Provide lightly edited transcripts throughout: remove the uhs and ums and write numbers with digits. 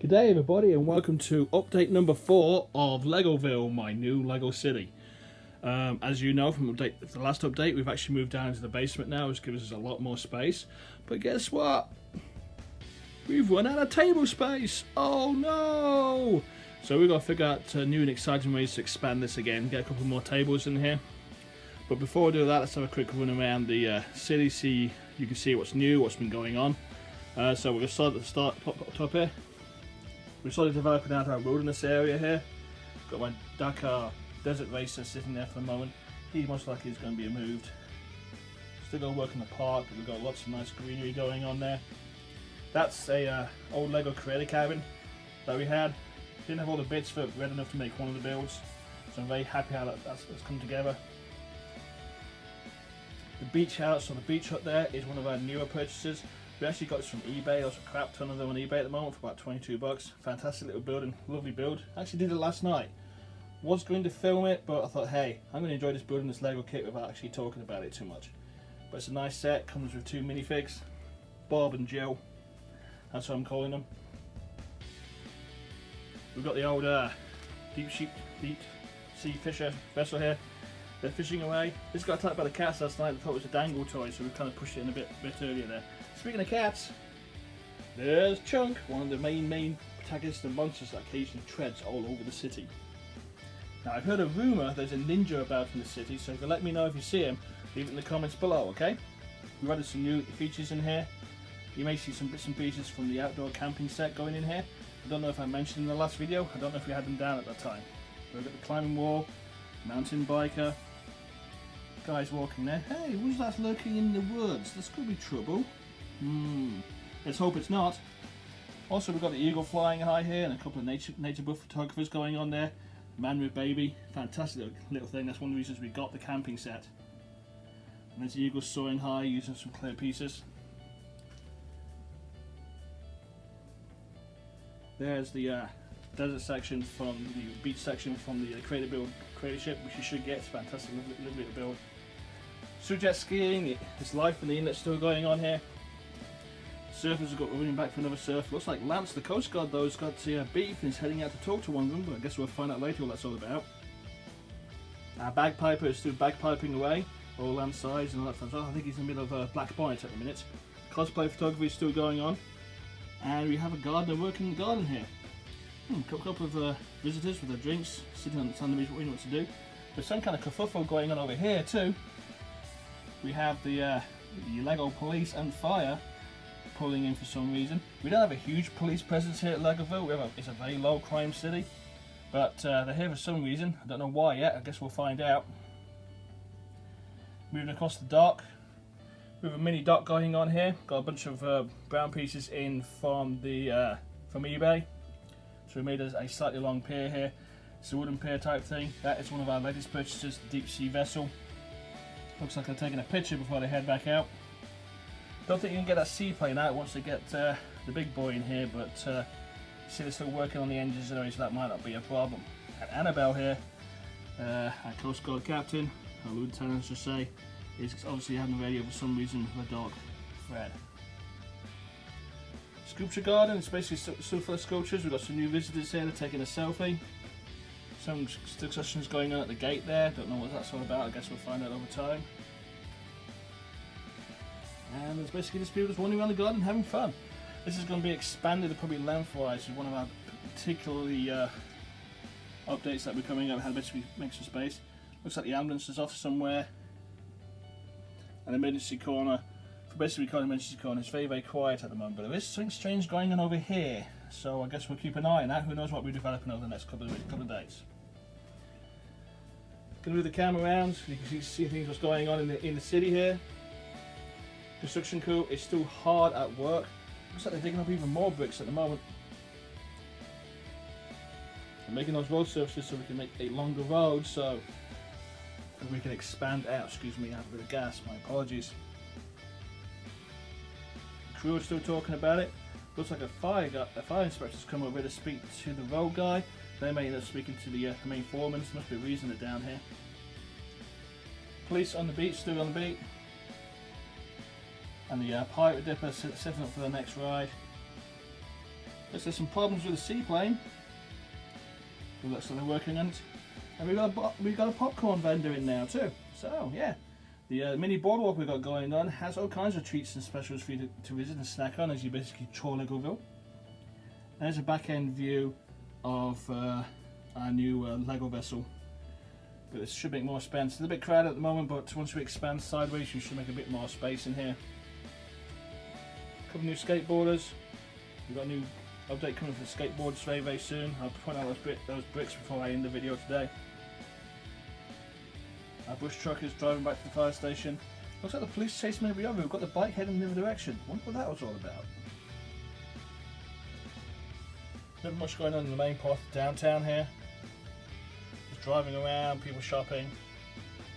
G'day everybody and welcome to update number 4 of Legoville, my new Lego city. As you know from the last update, we've actually moved down into the basement now, which gives us a lot more space. But guess what? We've run out of table space! Oh no! So we've got to figure out new and exciting ways to expand this again, get a couple more tables in here. But before we do that, let's have a quick run around the city, you can see what's new, what's been going on. So we're going to start at the start, top here. We've started developing out our wilderness area here. Got my Dakar desert racer sitting there for the moment. He most likely is going to be moved. Still got to work in the park, but we've got lots of nice greenery going on there. That's a old Lego creator cabin that we had. Didn't have all the bits for red enough to make one of the builds, so I'm very happy how that's come together. The beach house or the beach hut there is one of our newer purchases. We actually got this from eBay. There's a crap ton of them on eBay at the moment for about 22 bucks. Fantastic little building, lovely build. Actually did it last night. Was going to film it, but I thought, hey, I'm going to enjoy this building this Lego kit without actually talking about it too much. But it's a nice set, comes with 2 minifigs, Bob and Jill. That's what I'm calling them. We've got the old deep sea fisher vessel here. They're fishing away. This got attacked by the cats last night. I thought it was a dangle toy, so we kind of pushed it in a bit earlier there. Speaking of cats, there's Chunk, one of the main protagonists and monsters that occasionally treads all over the city. Now I've heard a rumour there's a ninja about in the city, so if you let me know if you see him, leave it in the comments below, okay? We've added some new features in here. You may see some bits and pieces from the outdoor camping set going in here. I don't know if I mentioned in the last video, I don't know if we had them down at that time. We've got the climbing wall, mountain biker, guys walking there. Hey, who's that lurking in the woods? This could be trouble. Let's hope it's not. Also, we've got the eagle flying high here and a couple of nature buff photographers going on there. Man with baby, fantastic little thing. That's one of the reasons we got the camping set. And there's the eagle soaring high using some clear pieces. There's the desert section from the beach section from the creator ship, which you should get. It's fantastic, lovely little build. Jet skiing, there's life in the inlet still going on here. Surfers have got running back for another surf. Looks like Lance, the Coast Guard though, has got beef and is heading out to talk to one of them, but I guess we'll find out later what that's all about. Our bagpiper is still bagpiping away, all land sides and all that fun stuff. I think he's in the middle of a black bonnet at the minute. Cosplay photography is still going on. And we have a gardener working in the garden here. A couple of visitors with their drinks, sitting on the sand beach, waiting what to do. There's some kind of kerfuffle going on over here too. We have the Lego police and fire pulling in for some reason. We don't have a huge police presence here at Legoville. It's a very low crime city, but they're here for some reason. I don't know why yet. I guess we'll find out. Moving across the dock, we have a mini dock going on here. Got a bunch of brown pieces in from eBay. So we made a slightly long pier here. It's a wooden pier type thing. That is one of our latest purchases, the deep sea vessel. Looks like they're taking a picture before they head back out. Don't think you can get that seaplane out once they get the big boy in here, but see they're still working on the engines anyway, so that might not be a problem. And Annabelle here, our Coast Guard captain, our lieutenant I should say, is obviously having the radio for some reason with her dog, Fred. Sculpture garden, it's basically still full of sculptures. We've got some new visitors here, they're taking a selfie. Some discussions going on at the gate there, don't know what that's all about, I guess we'll find out over time. And there's basically just people just wandering around the garden having fun. This is going to be expanded probably lengthwise with one of our particularly updates that we're coming up, how to basically make some space. Looks like the ambulance is off somewhere. An emergency corner. For basically we call it emergency corner, it's very quiet at the moment, but there is something strange going on over here. So I guess we'll keep an eye on that. Who knows what we're developing over the next couple of days. Gonna move the camera around so you can see things what's going on in the city here. Construction crew is still hard at work. Looks like they're digging up even more bricks at the moment. They're making those road surfaces so we can make a longer road, so we can expand out. Excuse me, I have a bit of gas, my apologies. The crew is still talking about it. Looks like a fire inspector's come over here to speak to the road guy. They may end up speaking to the main foreman. There must be a reason they're down here. Police on the beach, still on the beat. And the pirate dipper setting up for the next ride. There's some problems with the seaplane. Well, that's what they're working on it. And we've got a popcorn vendor in now too. So yeah, the mini boardwalk we've got going on has all kinds of treats and specials for you to visit and snack on as you basically tour Legoville. There's a back end view of our new Lego vessel. But it should make more space. It's a bit crowded at the moment, but once we expand sideways, you should make a bit more space in here. A couple new skateboarders. We've got a new update coming for the skateboards very soon. I'll point out those bricks before I end the video today. Our bush truck is driving back to the fire station. Looks like the police chasing me over. We've got the bike heading in the other direction. Wonder what that was all about. Not much going on in the main part of downtown here. Just driving around, people shopping.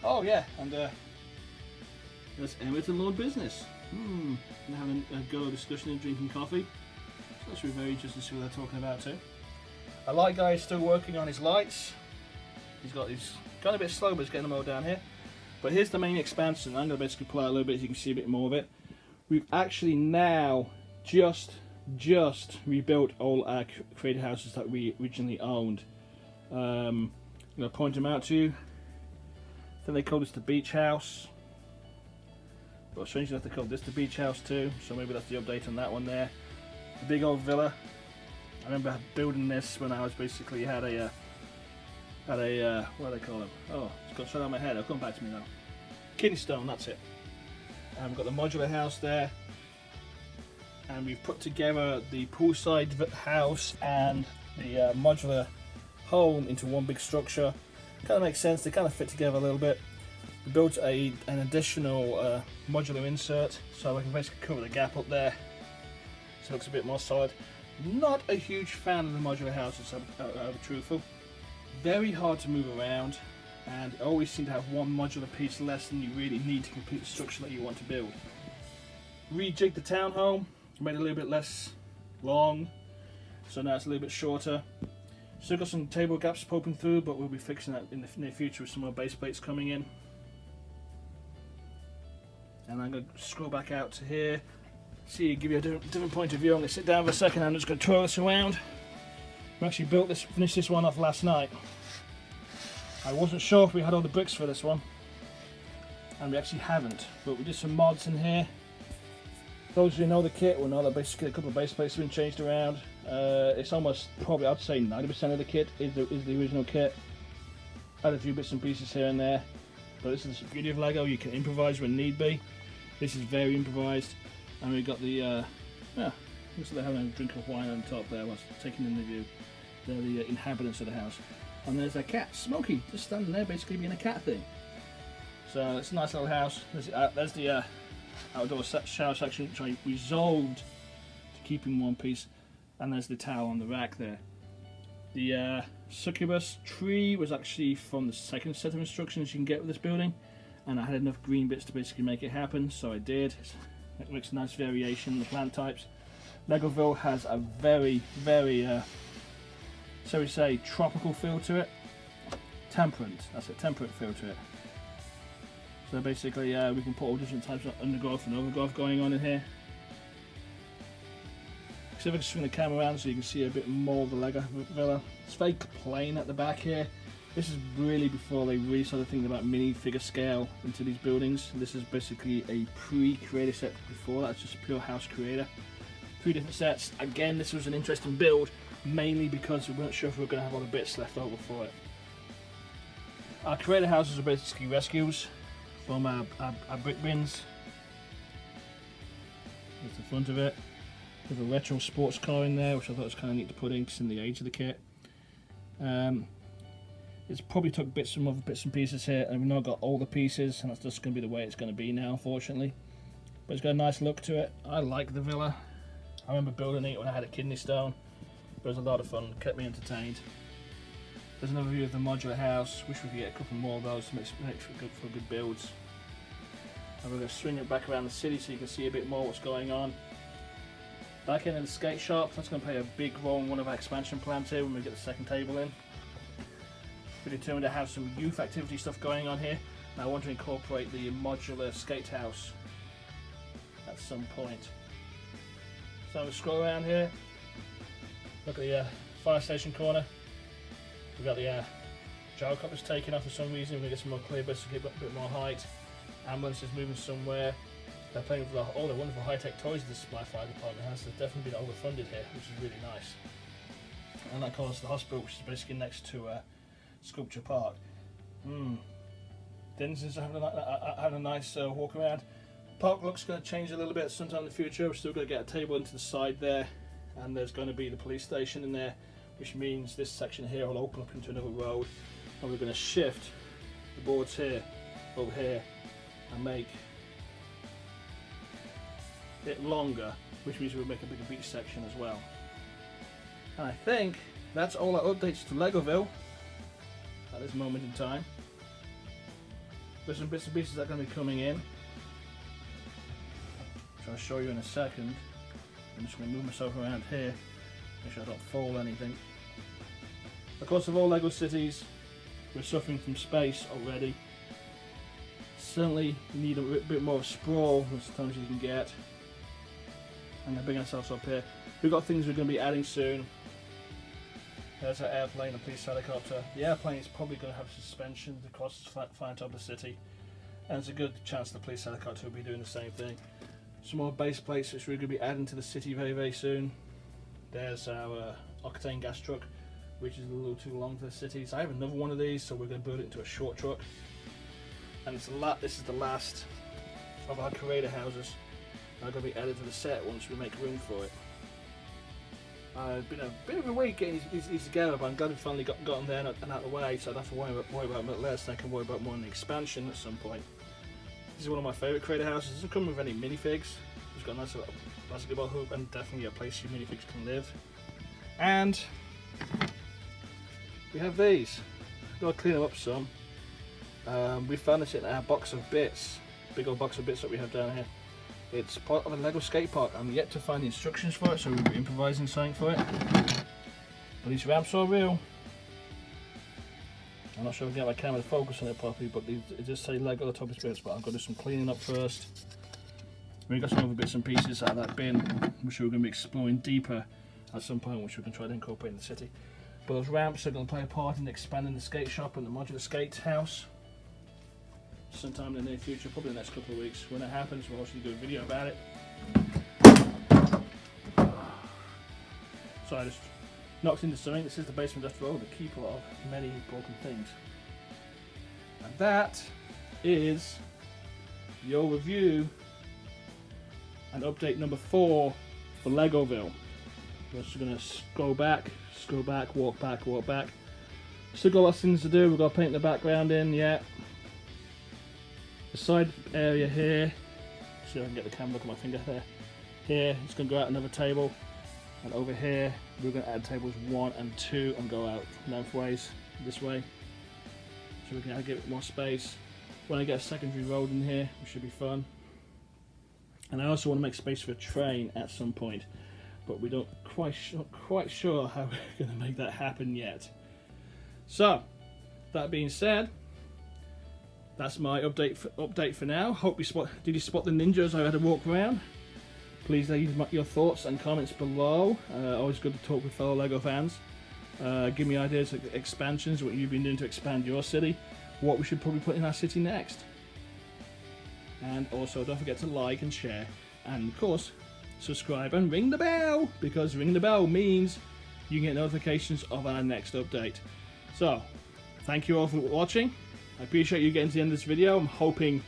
Oh yeah, and there's Emmett and Lord Business. And having a go discussion and drinking coffee. So that should be very interesting to see what they're talking about too. Our light guy is still working on his lights. He's gone a bit slow, but he's getting them all down here. But here's the main expansion. I'm going to basically pull out a little bit so you can see a bit more of it. We've actually now just rebuilt all our creator houses that we originally owned. I'm going to point them out to you. I think they called this the beach house. But strangely enough, they called this the beach house too. So maybe that's the update on that one there. The big old villa. I remember building this when I was basically had a what do they call them? Oh, it's got straight on my head. It'll come back to me now. Kidney stone, that's it. And we've got the modular house there. And we've put together the poolside house and the modular home into one big structure. Kind of makes sense. They kind of fit together a little bit. We built an additional modular insert so I can basically cover the gap up there. So it looks a bit more solid. Not a huge fan of the modular houses, I'll be truthful. Very hard to move around, and always seem to have one modular piece less than you really need to complete the structure that you want to build. Rejigged the townhome, made it a little bit less long, so now it's a little bit shorter. Still got some table gaps poking through, but we'll be fixing that in the near future with some more base plates coming in. And I'm going to scroll back out to here. See, give you a different point of view. I'm going to sit down for a second and I'm just going to twirl this around. We actually finished this one off last night. I wasn't sure if we had all the bricks for this one, and we actually haven't, but we did some mods in here. Those who know the kit will know that basically a couple of base plates have been changed around. It's almost, probably I'd say 90% of the kit is the original kit. Add a few bits and pieces here and there, but this is the beauty of Lego. You can improvise when need be. This is very improvised, and we've got the looks like they're having a drink of wine on top there whilst taking in the view. They're the inhabitants of the house. And there's their cat, Smokey, just standing there basically being a cat thing. So it's a nice little house. There's the outdoor shower section, which I resolved to keep in one piece. And there's the towel on the rack there. The succubus tree was actually from the second set of instructions you can get with this building. And I had enough green bits to basically make it happen, so I did. It makes a nice variation in the plant types. Legoville has a very, so we say, tropical feel to it. Temperate, that's a temperate feel to it. So basically we can put all different types of undergrowth and overgrowth going on in here. So if I can swing the camera around so you can see a bit more of the Lego villa. It's very plain at the back here. This is really before they really started thinking about mini figure scale into these buildings. This is basically a pre-creator set before that, it's just a pure house creator. 3 different sets. Again, this was an interesting build, mainly because we weren't sure if we were going to have all the bits left over for it. Our creator houses are basically rescues from our brick bins. That's the front of it. With a retro sports car in there, which I thought was kind of neat to put in because in the age of the kit. It's probably took bits from other bits and pieces here, and we've now got all the pieces, and that's just going to be the way it's going to be now, unfortunately. But it's got a nice look to it. I like the villa. I remember building it when I had a kidney stone. It was a lot of fun, kept me entertained. There's another view of the modular house. Wish we could get a couple more of those to make for good builds. And we're going to swing it back around the city so you can see a bit more what's going on. Back in the skate shop, that's going to play a big role in one of our expansion plans here when we get the second table in. We're determined to have some youth activity stuff going on here, and I want to incorporate the modular skate house at some point. So I'm going to scroll around here. Look at the fire station corner. We've got the gyrocopter's taken off for some reason. We're going to get some more clear bits to get a bit more height. Ambulance is moving somewhere. They're playing with all the wonderful high-tech toys the supply fire department has. They've definitely been overfunded here, which is really nice. And of course the hospital, which is basically next to Sculpture Park. Denizens are having a nice walk around. Park looks going to change a little bit sometime in the future. We're still going to get a table into the side there, and there's going to be the police station in there, which means this section here will open up into another road, and we're going to shift the boards here over here and make it longer, which means we'll make a bigger beach section as well. And I think that's all our updates to Legoville at this moment in time. There's some bits and pieces that are going to be coming in, which I'll show you in a second. I'm just going to move myself around here, make sure I don't fall anything. Of course, of all Lego cities, we're suffering from space already. Certainly need a bit more of sprawl as sometimes you can get. I'm going to bring ourselves up here. We've got things we're going to be adding soon. There's our airplane, the police helicopter. The airplane is probably going to have suspension across flying top of the city. And there's a good chance the police helicopter will be doing the same thing. Some more base plates which we're going to be adding to the city very, very soon. There's our octane gas truck, which is a little too long for the city. So I have another one of these, so we're going to build it into a short truck. And this is the last of our creator houses. They're going to be added to the set once we make room for it. It's been a bit of a week getting these together, but I'm glad we finally got them there and out of the way, so I don't have to worry about them at less, and I can worry about more in the expansion at some point. This is one of my favourite creator houses. It doesn't come with any minifigs. It's got a nice little basketball hoop and definitely a place your minifigs can live. And we have these. Got to clean them up some. We found this in our box of bits, big old box of bits that we have down here. It's part of a Lego skate park. I'm yet to find the instructions for it, so we'll be improvising something for it. But these ramps are real. I'm not sure if I can get my camera to focus on it properly, but it does say Lego at the top of bits, but I've got to do some cleaning up first. We've got some other bits and pieces out of that bin, which we're going to be exploring deeper at some point, which we can try to incorporate in the city. But those ramps are going to play a part in expanding the skate shop and the modular skate house. Sometime in the near future, probably the next couple of weeks. When it happens, we'll also do a video about it. So I just knocked into something. This is the basement after all, the keeper of many broken things. And that is your review and update number 4 for Legoville. We're just going to go back, walk back. Still got lots of things to do. We've got to paint the background in yet. The side area here, see if I can get the camera, look at my finger there. Here, it's going to go out another table, and over here, we're going to add tables 1 and 2 and go out lengthways this way, so we can give it more space. When I get a secondary road in here, which should be fun. And I also want to make space for a train at some point, but we don't quite sure how we're going to make that happen yet. So, that being said, that's my update for now. Hope you did you spot the ninjas I had to walk around? Please leave your thoughts and comments below. Always good to talk with fellow Lego fans. Give me ideas of expansions, what you've been doing to expand your city, what we should probably put in our city next. And also don't forget to like and share, and of course subscribe and ring the bell, because ringing the bell means you can get notifications of our next update. So thank you all for watching. I appreciate you getting to the end of this video. I'm hoping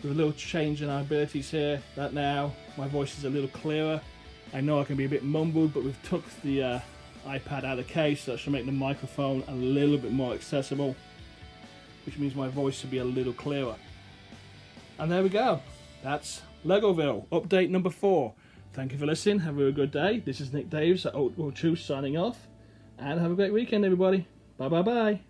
with a little change in our abilities here that now my voice is a little clearer. I know I can be a bit mumbled, but we've took the iPad out of the case, so that should make the microphone a little bit more accessible, which means my voice should be a little clearer. And there we go. That's Legoville, update number 4. Thank you for listening. Have a really good day. This is Nick Daves at Old Truth signing off, and have a great weekend, everybody. Bye bye bye.